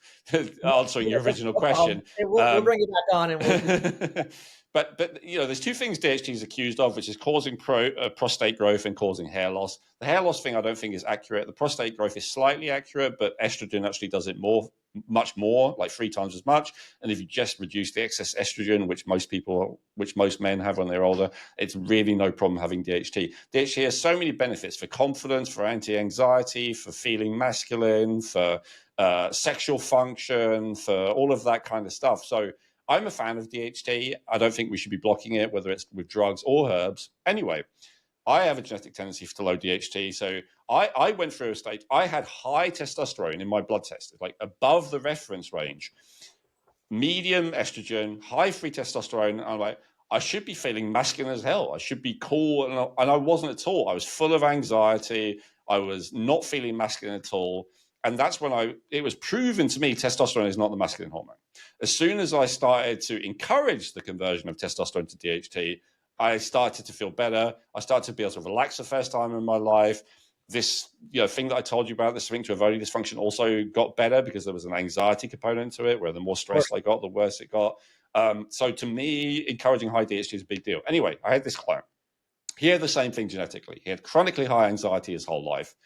answering yeah, your original no problem. question. Hey, we'll bring it back on, and But there's two things DHT is accused of, which is causing prostate growth and causing hair loss. The hair loss thing I don't think is accurate. The prostate growth is slightly accurate, but estrogen actually does it much more, like 3 times as much. And if you just reduce the excess estrogen, which most men have when they're older, it's really no problem having DHT. DHT has so many benefits for confidence, for anti-anxiety, for feeling masculine, for sexual function, for all of that kind of stuff. So I'm a fan of DHT. I don't think we should be blocking it, whether it's with drugs or herbs. Anyway, I have a genetic tendency to low DHT. So I went through a stage, I had high testosterone in my blood test, like above the reference range, medium estrogen, high free testosterone. I'm like, I should be feeling masculine as hell. I should be cool. And I wasn't at all. I was full of anxiety. I was not feeling masculine at all. And that's when it was proven to me testosterone is not the masculine hormone. As soon as I started to encourage the conversion of testosterone to DHT, I started to feel better. I started to be able to relax the first time in my life. This thing that I told you about, the sphincter ovarian dysfunction, also got better because there was an anxiety component to it, where the more stressed I got, the worse it got. So to me, encouraging high DHT is a big deal. Anyway, I had this client. He had the same thing genetically. He had chronically high anxiety his whole life.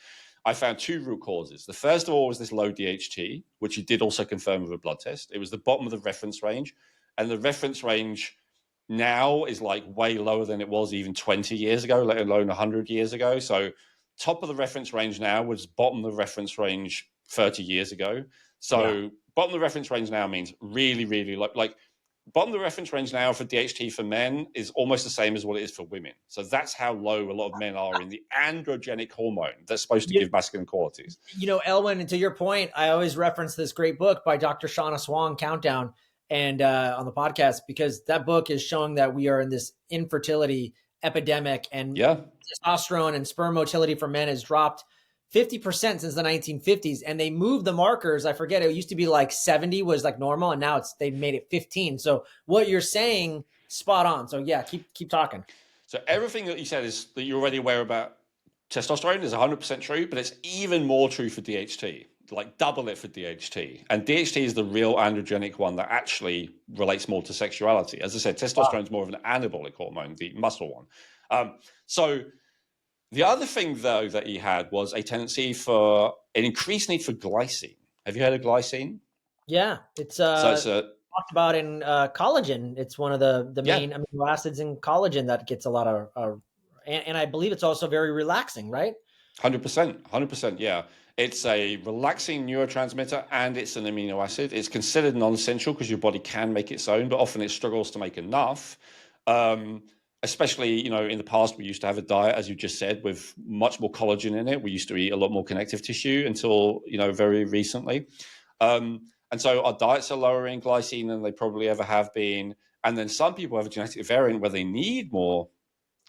I found two root causes. The first of all was this low DHT, which he did also confirm with a blood test. It was the bottom of the reference range. And the reference range now is like way lower than it was even 20 years ago, let alone 100 years ago. So top of the reference range now was bottom of the reference range 30 years ago. So bottom of the reference range now means really, really like bottom of the reference range now for DHT for men is almost the same as what it is for women. So that's how low a lot of men are in the androgenic hormone that's supposed to give masculine qualities. Elwin, and to your point, I always reference this great book by Dr. Shauna Swan, Countdown, and on the podcast, because that book is showing that we are in this infertility epidemic, and testosterone and sperm motility for men has dropped 50% since the 1950s, and they moved the markers. I forget, it used to be like 70 was like normal, and now they made it 15. So what you're saying, spot on. So yeah, keep talking. So everything that you said is that you're already aware about testosterone is 100% true, but it's even more true for DHT, like double it for DHT. And DHT is the real androgenic one that actually relates more to sexuality. As I said, testosterone is more of an anabolic hormone, the muscle one. So the other thing, though, that he had was a tendency for an increased need for glycine. Have you heard of glycine? Yeah, it's talked about in collagen. It's one of the main amino acids in collagen that gets a lot of, and I believe it's also very relaxing, right? 100%, yeah. It's a relaxing neurotransmitter and it's an amino acid. It's considered non-essential because your body can make its own, but often it struggles to make enough. Especially, in the past, we used to have a diet, as you just said, with much more collagen in it. We used to eat a lot more connective tissue until, very recently. And so our diets are lower in glycine than they probably ever have been. And then some people have a genetic variant where they need more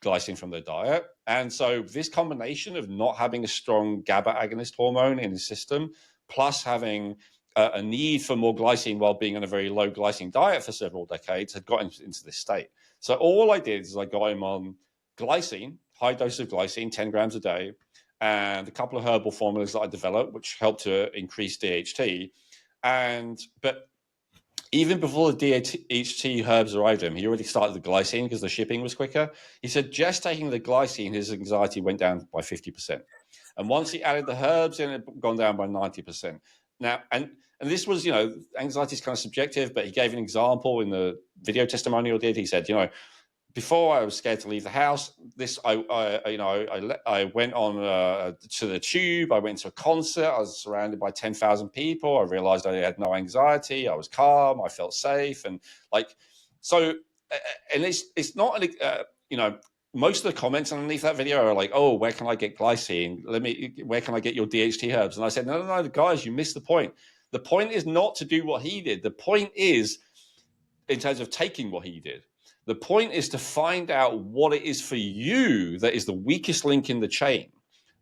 glycine from their diet. And so this combination of not having a strong GABA agonist hormone in the system, plus having a need for more glycine while being on a very low glycine diet for several decades, had got him into this state. So all I did is I got him on glycine, high dose of glycine, 10 grams a day, and a couple of herbal formulas that I developed, which helped to increase DHT. But even before the DHT herbs arrived at him, he already started the glycine because the shipping was quicker. He said just taking the glycine, his anxiety went down by 50%. And once he added the herbs in, it had gone down by 90%. Now, and this was, anxiety is kind of subjective, but he gave an example in the video testimonial he said, before I was scared to leave the house. I went on to the tube. I went to a concert. I was surrounded by 10,000 people. I realized I had no anxiety. I was calm. I felt safe. And it's not, most of the comments underneath that video are like, oh, where can I get glycine? Where can I get your DHT herbs? And I said, no, guys, you missed the point. The point is not to do what he did. The point is, in terms of taking what he did, the point is to find out what it is for you that is the weakest link in the chain,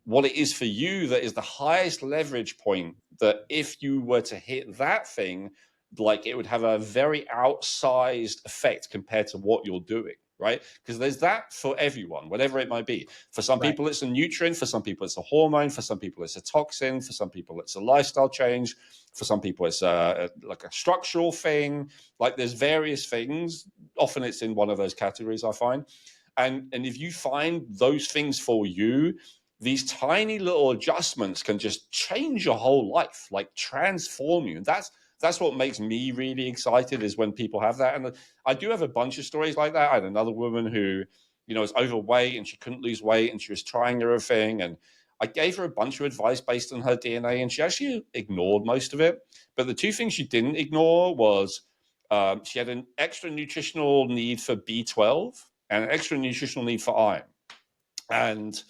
what it is for you that is the highest leverage point, that if you were to hit that thing, like it would have a very outsized effect compared to what you're doing. Right? Because there's that for everyone, whatever it might be. For some people, it's a nutrient. For some people, it's a hormone. For some people, it's a toxin. For some people, it's a lifestyle change. For some people, it's like a structural thing. Like there's various things. Often it's in one of those categories, I find. And if you find those things for you, these tiny little adjustments can just change your whole life, like transform you. And that's what makes me really excited, is when people have that. And I do have a bunch of stories like that. I had another woman who, was overweight and she couldn't lose weight and she was trying everything. And I gave her a bunch of advice based on her DNA and she actually ignored most of it. But the two things she didn't ignore was she had an extra nutritional need for B12 and an extra nutritional need for iron. And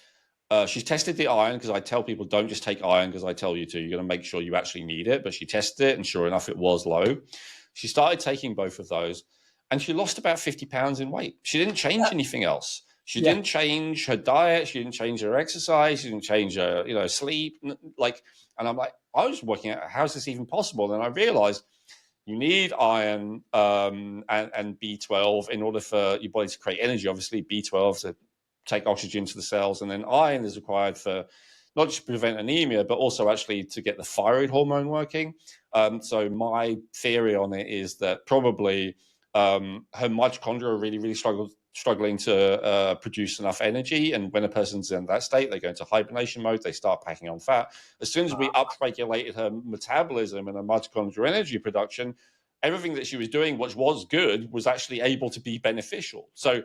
she's tested the iron, because I tell people don't just take iron because I tell you to. You're going to make sure you actually need it. But she tested it, and sure enough, it was low. She started taking both of those. and she lost about 50 pounds in weight. She didn't change anything else. She Yeah. didn't change her diet. She didn't change her exercise. She didn't change her, sleep. Like, and I'm like, I was working out, how is this even possible? And I realized you need iron and B12 in order for your body to create energy. Obviously, B12 to take oxygen to the cells, and then iron is required for not just to prevent anemia, but also actually to get the thyroid hormone working. So my theory on it is that probably her mitochondria are really, really struggling to produce enough energy. And when a person's in that state, they go into hibernation mode, they start packing on fat. As soon as we upregulated her metabolism and her mitochondrial energy production, everything that she was doing, which was good, was actually able to be beneficial. So,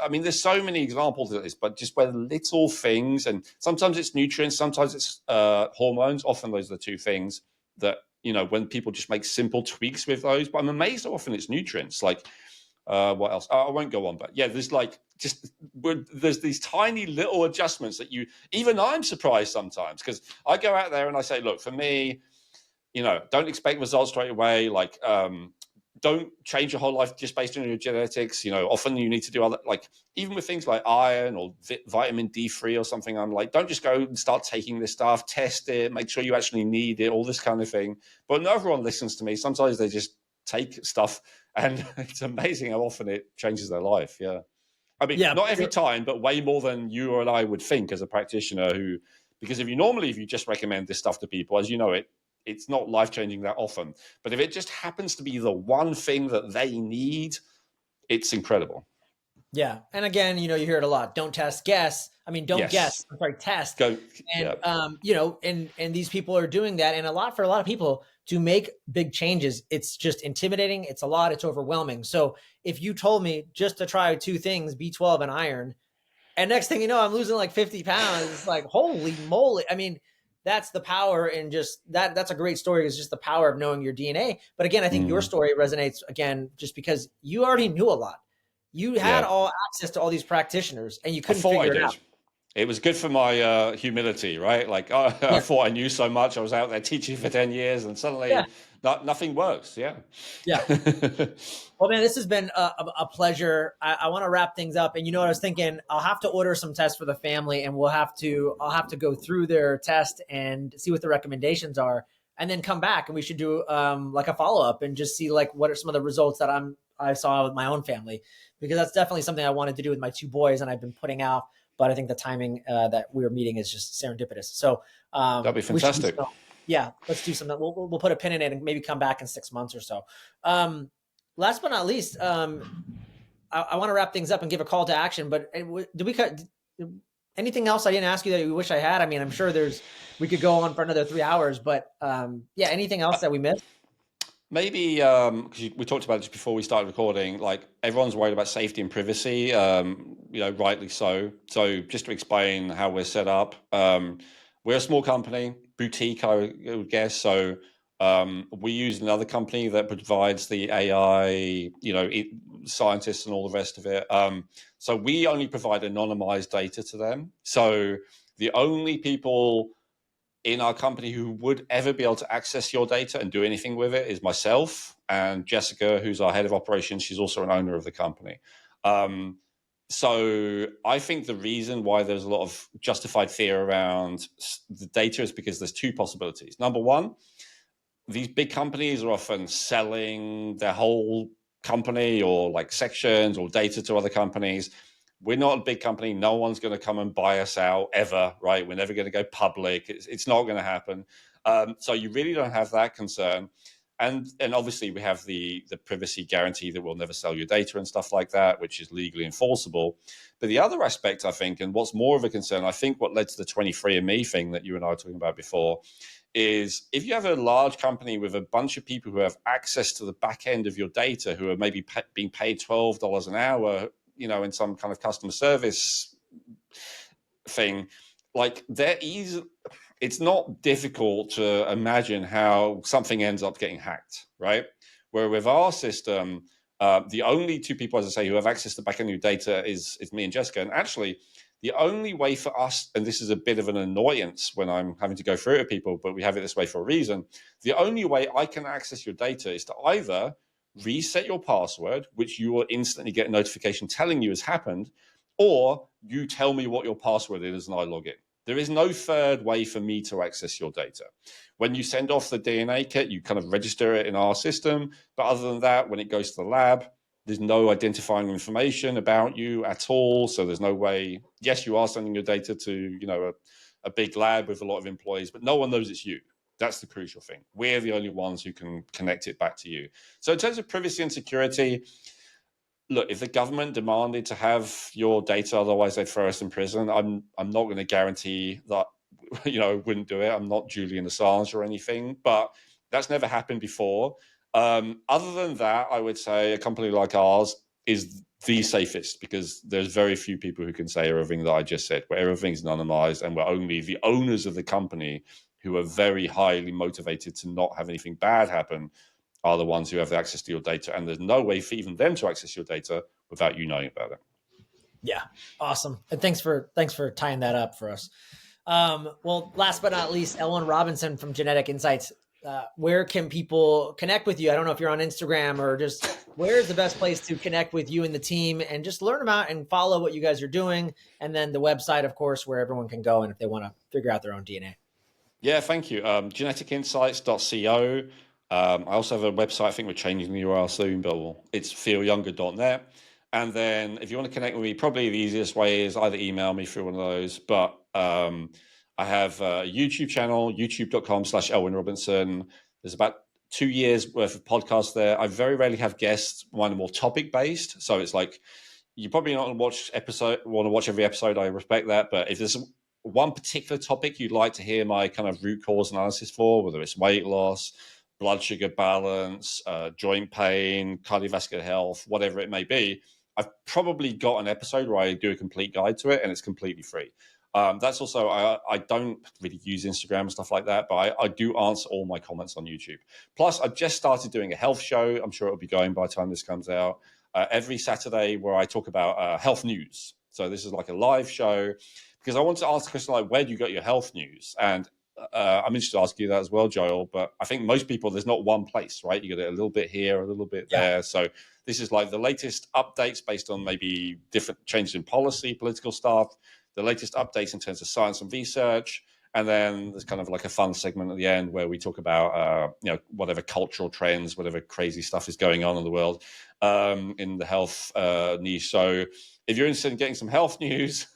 I mean, there's so many examples of this, but just where little things, and sometimes it's nutrients, sometimes it's hormones. Often those are the two things that, when people just make simple tweaks with those. But I'm amazed how often it's nutrients. Like, what else? I won't go on, but yeah, there's these tiny little adjustments that even I'm surprised sometimes, because I go out there and I say, look, for me, don't expect results straight away. Like, don't change your whole life just based on your genetics. Often you need to do other, like, even with things like iron or vitamin D3 or something, I'm like, don't just go and start taking this stuff, test it, make sure you actually need it, all this kind of thing. But not everyone listens to me. Sometimes they just take stuff, and it's amazing how often it changes their life. Yeah. I mean, Yeah. not every time, but way more than you or I would think as a practitioner because if you just recommend this stuff to people, as you know, it's not life-changing that often. But if it just happens to be the one thing that they need, it's incredible. Yeah. And again, you hear it a lot. Don't test, guess. I mean, don't guess. Yes. I'm sorry, test. Go. And Yeah. and these people are doing that. And for a lot of people to make big changes, it's just intimidating. It's a lot, it's overwhelming. So if you told me just to try two things, B12 and iron, and next thing you know, I'm losing like 50 pounds, it's like, holy moly. I mean, that's the power, and just that's a great story. It's just the power of knowing your DNA. But again, I think your story resonates again, just because you already knew a lot. You had Yeah. all access to all these practitioners and you I couldn't thought I figure it out. did. It was good for my humility, right? Like, I Yeah. thought I knew so much. I was out there teaching for 10 years, and Yeah. suddenly nothing works. Yeah. Yeah. Well, man, this has been a pleasure. I want to wrap things up, and what I was thinking, I'll have to order some tests for the family, and I'll have to go through their test and see what the recommendations are, and then come back, and we should do like a follow up and just see like what are some of the results that I saw with my own family, because that's definitely something I wanted to do with my two boys, and I've been putting out. But I think the timing that we were meeting is just serendipitous. So That'd be we should do fantastic. so. Yeah, let's do something. We'll put a pin in it and maybe come back in 6 months or so. Um, Last but not least, I want to wrap things up and give a call to action. But did we cut anything else I didn't ask you that you wish I had? I mean, I'm sure we could go on for another 3 hours, but yeah, anything else that we missed? Maybe because we talked about this before we started recording, like everyone's worried about safety and privacy, rightly so. So just to explain how we're set up, we're a small company, boutique, I would guess. So we use another company that provides the AI, scientists and all the rest of it. So we only provide anonymized data to them. So the only people in our company who would ever be able to access your data and do anything with it is myself and Jessica, who's our head of operations. She's also an owner of the company. So I think the reason why there's a lot of justified fear around the data is because there's two possibilities. Number one, these big companies are often selling their whole company or like sections or data to other companies. We're not a big company. No one's going to come and buy us out ever, right? We're never going to go public. It's not going to happen. So you really don't have that concern. And obviously we have the privacy guarantee that we'll never sell your data and stuff like that, which is legally enforceable. But the other aspect, I think, and what's more of a concern, I think what led to the 23andMe thing that you and I were talking about before, is if you have a large company with a bunch of people who have access to the back end of your data, who are maybe being paid $12 an hour, in some kind of customer service thing, like it's not difficult to imagine how something ends up getting hacked, right? Where with our system, the only two people, as I say, who have access to the back end of your data is me and Jessica. And actually, the only way for us, and this is a bit of an annoyance when I'm having to go through it with people, but we have it this way for a reason. The only way I can access your data is to either reset your password, which you will instantly get a notification telling you has happened, or you tell me what your password is and I log in. There is no third way for me to access your data. When you send off the DNA kit, you kind of register it in our system. But other than that, when it goes to the lab, there's no identifying information about you at all. So there's no way. Yes, you are sending your data to, a big lab with a lot of employees, but no one knows it's you. That's the crucial thing. We're the only ones who can connect it back to you. So in terms of privacy and security, look, if the government demanded to have your data, otherwise they'd throw us in prison, I'm not going to guarantee that, wouldn't do it. I'm not Julian Assange or anything, but that's never happened before. Other than that, I would say a company like ours is the safest because there's very few people who can say everything that I just said, where everything's anonymized and we're only the owners of the company who are very highly motivated to not have anything bad happen are the ones who have access to your data. And there's no way for even them to access your data without you knowing about it. Yeah. Awesome. And thanks for tying that up for us. Well, last but not least, Elwin Robinson from Genetic Insights. Where can people connect with you? I don't know if you're on Instagram or just where's the best place to connect with you and the team and just learn about and follow what you guys are doing. And then the website, of course, where everyone can go and if they want to figure out their own DNA. Yeah, thank you. Geneticinsights.co. I also have a website. I think we're changing the URL soon, but it's feelyounger.net. And then if you want to connect with me, probably the easiest way is either email me through one of those. But I have a YouTube channel, youtube.com/Elwin Robinson. There's about 2 years worth of podcasts there. I very rarely have guests. Mine are more topic based. So it's like, you're probably not want to watch every episode. I respect that. But if there's one particular topic you'd like to hear my kind of root cause analysis for, whether it's weight loss, blood sugar balance, joint pain, cardiovascular health, whatever it may be, I've probably got an episode where I do a complete guide to it and it's completely free. That's also, I don't really use Instagram and stuff like that, but I do answer all my comments on YouTube. Plus, I've just started doing a health show. I'm sure it'll be going by the time this comes out. Every Saturday where I talk about health news. So this is like a live show because I want to ask the question, like, where do you get your health news? And I'm interested to ask you that as well, Joel, but I think most people, there's not one place, right? You get it a little bit here, a little bit there. So this is like the latest updates based on maybe different changes in policy, political stuff, the latest updates in terms of science and research. And then there's kind of like a fun segment at the end where we talk about, whatever cultural trends, whatever crazy stuff is going on in the world in the health niche. So if you're interested in getting some health news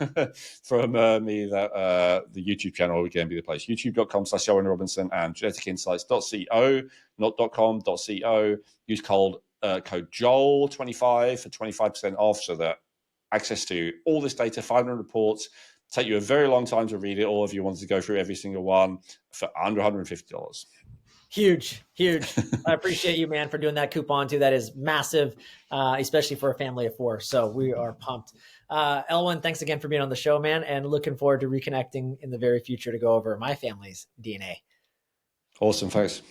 from me, that the YouTube channel would again be the place. youtube.com/Elwin Robinson and geneticinsights.co, not .com.co. Use code Joel25 for 25% off, so that access to all this data, 500 reports, take you a very long time to read it all if you wanted to go through every single one for under $150. Huge. I appreciate you, man, for doing that coupon too. That is massive, especially for a family of 4. So we are pumped. Elwin, thanks again for being on the show, man, and looking forward to reconnecting in the very future to go over my family's DNA. Awesome. Thanks.